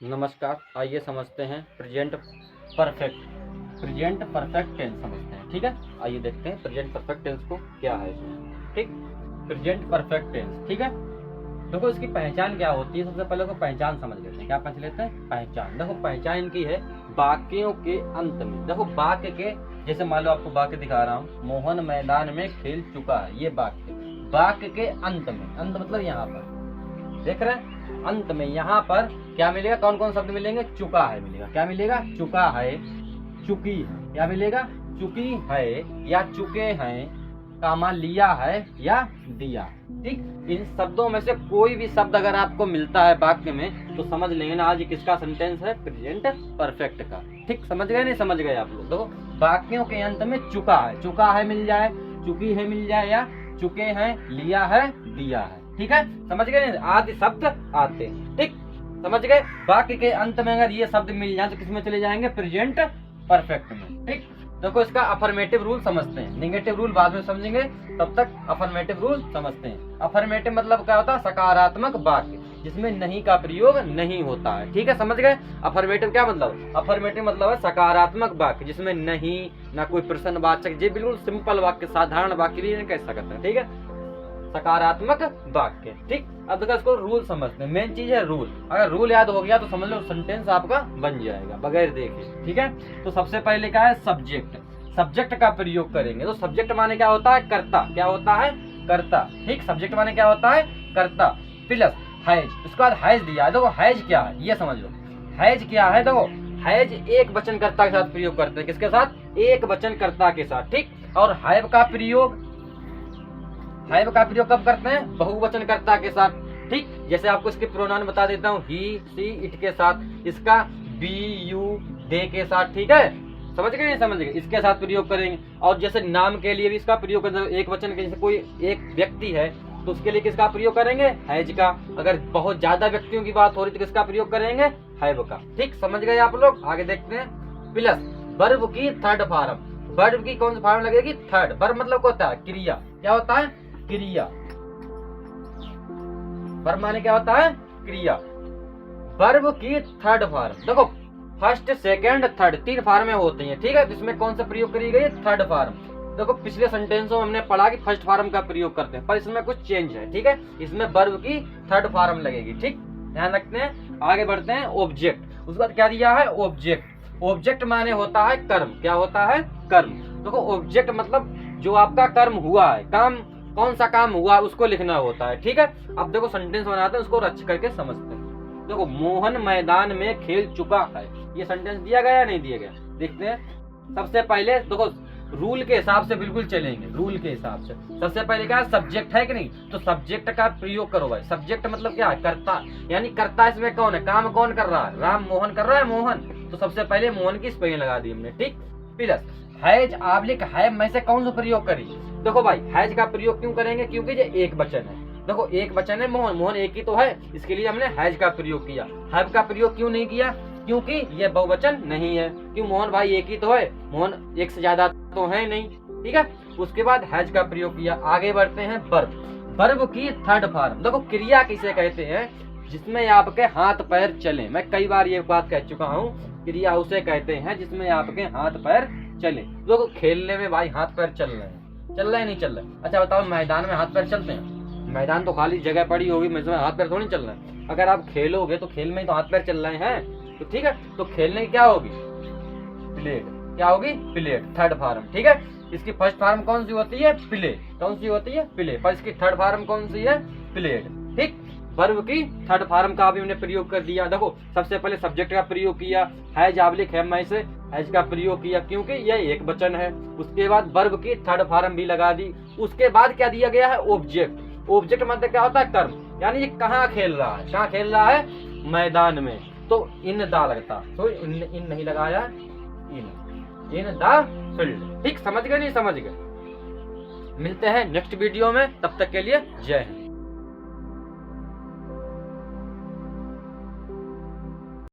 नमस्कार, आइए समझते हैं प्रेजेंट परफेक्ट टेंस समझते हैं। ठीक है, आइए देखते हैं प्रेजेंट परफेक्ट टेंस को क्या है इसमें। ठीक, प्रेजेंट परफेक्ट टेंस। ठीक है, देखो इसकी पहचान क्या होती है। सबसे पहले को पहचान समझ लेते हैं। क्या समझ लेते हैं? पहचान। देखो पहचान इनकी है वाक्यों के अंत में। देखो वाक्य के, जैसे मान लो आपको वाक्य दिखा रहा हूँ, मोहन मैदान में खेल चुका है। ये वाक्य के अंत में, अंत मतलब यहाँ पर देख रहे हैं, अंत में यहाँ पर क्या मिलेगा? कौन कौन शब्द मिलेंगे? चुका है मिलेगा। क्या मिलेगा? चुका है, चुकी है। क्या मिलेगा? चुकी है या चुके हैं, कामा लिया है या दिया। ठीक, इन शब्दों में से कोई भी शब्द अगर आपको मिलता है वाक्य में तो समझ लेंगे ना आज किसका सेंटेंस है, प्रेजेंट परफेक्ट का। ठीक, समझ गए? नहीं समझ गए आप लोग? देखो वाक्यों के अंत में चुका है मिल जाए, चुकी है मिल जाए, या चुके हैं, लिया है, दिया है। ठीक है, समझ गए? आदि शब्द आते हैं। ठीक, समझ गए? वाक्य के अंत में अगर ये शब्द मिल जाए तो किसमें चले जाएंगे? प्रेजेंट परफेक्ट में। ठीक, देखो इसका अफर्मेटिव रूल समझते हैं, नेगेटिव रूल बाद में समझेंगे, तब तक अफर्मेटिव रूल समझते हैं। अफर्मेटिव मतलब क्या होता है? सकारात्मक वाक्य जिसमें नहीं का प्रयोग नहीं होता है। ठीक है, समझ गए? अफर्मेटिव क्या मतलब? अफर्मेटिव मतलब है सकारात्मक वाक्य जिसमें नहीं, ना कोई प्रश्नवाचक, ये बिल्कुल सिंपल वाक्य, साधारण वाक्य भी कह सकते हैं। ठीक है, सकारात्मक वाक्य। ठीक, अब देखो इसको रूल समझते हैं। मेन चीज है रूल। अगर रूल याद हो गया तो समझ लो सेंटेंस आपका बन जाएगा बगैर देखे। ठीक है, तो सबसे पहले क्या है? सब्जेक्ट। सब्जेक्ट का प्रयोग करेंगे तो सब्जेक्ट माने क्या होता है? कर्ता। क्या होता है? कर्ता। ठीक, सब्जेक्ट माने क्या होता है? कर्ता प्लस हैज। उसके बाद हैज दिया है। देखो हैज क्या है ये समझ लो। हैज क्या है? देखो हैज एक वचन कर्ता के साथ प्रयोग करते हैं। किसके साथ? एक वचन कर्ता के साथ। ठीक, और हैव का प्रयोग कब करते हैं? बहुवचन कर्ता के साथ। ठीक, जैसे आपको इसके प्रोनाउन बता देता हूँ, ही, सी, इट के साथ, इसका बी, यू, दे के साथ। ठीक है, समझ गए? नहीं समझ गए? इसके साथ प्रयोग करेंगे। और जैसे नाम के लिए भी इसका प्रयोग करेंगे। एक वचन के, जैसे कोई एक व्यक्ति है तो उसके लिए किसका प्रयोग करेंगे? हैज का। अगर बहुत ज्यादा व्यक्तियों की बात हो रही तो किसका प्रयोग करेंगे? हैव का। ठीक, समझ गए आप लोग? आगे देखते हैं। प्लस वर्ब की थर्ड फॉर्म। वर्ब की कौन सी फॉर्म लगेगी? थर्ड। वर्ब मतलब क्या होता है? क्रिया। क्या होता है? क्रिया। वर्ब माने क्या होता है? क्रिया। वर्ब की थर्ड फॉर्म। देखो फर्स्ट, सेकंड, थर्ड, तीन फॉर्में होती हैं। ठीक है, इसमें कौन सा प्रयोग करी गई? Third form. देखो पिछले सेंटेंसों में हमने पढ़ा कि फर्स्ट फॉर्म का प्रयोग करते हैं, पर इसमें कुछ चेंज है। ठीक है, इसमें वर्ब की थर्ड फॉर्म लगेगी। ठीक, ध्यान रखते हैं। आगे बढ़ते हैं। ऑब्जेक्ट। उसके बाद क्या दिया है? ऑब्जेक्ट। ऑब्जेक्ट माने होता है कर्म। क्या होता है? कर्म। देखो ऑब्जेक्ट मतलब जो आपका कर्म हुआ है, काम, कौन सा काम हुआ उसको लिखना होता है। ठीक है, अब देखो सेंटेंस बनाते हैं, उसको रच करके समझते हैं। देखो मोहन मैदान में खेल चुका है, ये सेंटेंस दिया गया या नहीं दिया गया? देखते हैं। सबसे पहले देखो रूल के हिसाब से बिल्कुल चलेंगे। रूल के हिसाब से सबसे पहले क्या है? सब्जेक्ट है कि नहीं, तो सब्जेक्ट का प्रयोग करो भाई। सब्जेक्ट मतलब क्या है? कर्ता। यानी कर्ता इसमें कौन है? काम कौन कर रहा है? राम मोहन कर रहा है, मोहन। तो सबसे पहले मोहन की स्पेलिंग लगा दी हमने। ठीक, प्लस हैज। आप लिख है में से कौन सा प्रयोग करी? देखो भाई हैज का प्रयोग क्यों करेंगे? क्योंकि ये एक वचन है। देखो एक वचन है, मोहन, मोहन एक ही तो है, इसके लिए हमने हैज का प्रयोग किया। हैव का प्रयोग क्यों नहीं किया? क्योंकि ये बहुवचन नहीं है। क्यों? मोहन भाई एक ही तो है, मोहन एक से ज्यादा तो है नहीं। ठीक है, उसके बाद हैज का प्रयोग किया। आगे बढ़ते हैं। वर्ब। वर्ब की थर्ड फॉर्म। देखो क्रिया किसे कहते हैं? जिसमें आपके हाथ पैर चले। मैं कई बार ये बात कह चुका हूँ, क्रिया उसे कहते हैं जिसमें आपके हाथ पैर चले। देखो खेलने में भाई हाथ पैर चल रहे हैं, चल रहे नहीं चल रहे? अच्छा बताओ, मैदान में हाथ पैर चलते हैं? मैदान तो खाली जगह पड़ी होगी, इसमें हाथ पैर थोड़ी चल रहे हैं। अगर आप खेलोगे तो खेल में ही तो हाथ पैर चल रहे हैं। तो ठीक है, तो खेलने की क्या होगी? प्लेड। क्या होगी? प्लेड। Third form. ठीक है, इसकी फर्स्ट फॉर्म कौन सी होती है? प्ले। कौन सी होती है? प्ले। पर इसकी थर्ड फॉर्म कौन सी है? प्लेड। ठीक, वर्ब की थर्ड फॉर्म का भी हमने प्रयोग कर दिया। देखो सबसे पहले सब्जेक्ट का प्रयोग किया, हैज, आप लिख है से हैज का प्रयोग किया क्योंकि यह एक वचन है। उसके बाद वर्ब की थर्ड फॉर्म भी लगा दी। उसके बाद क्या दिया गया है? ऑब्जेक्ट। ऑब्जेक्ट मतलब क्या होता है? कर्म। यानी ये कहाँ खेल रहा है? कहाँ खेल रहा है? मैदान में। तो इन दा लगता, तो इन नहीं लगाया, इन द फील्ड। ठीक, समझ गए? नहीं समझ गए? मिलते हैं नेक्स्ट वीडियो में, तब तक के लिए जय हिंद।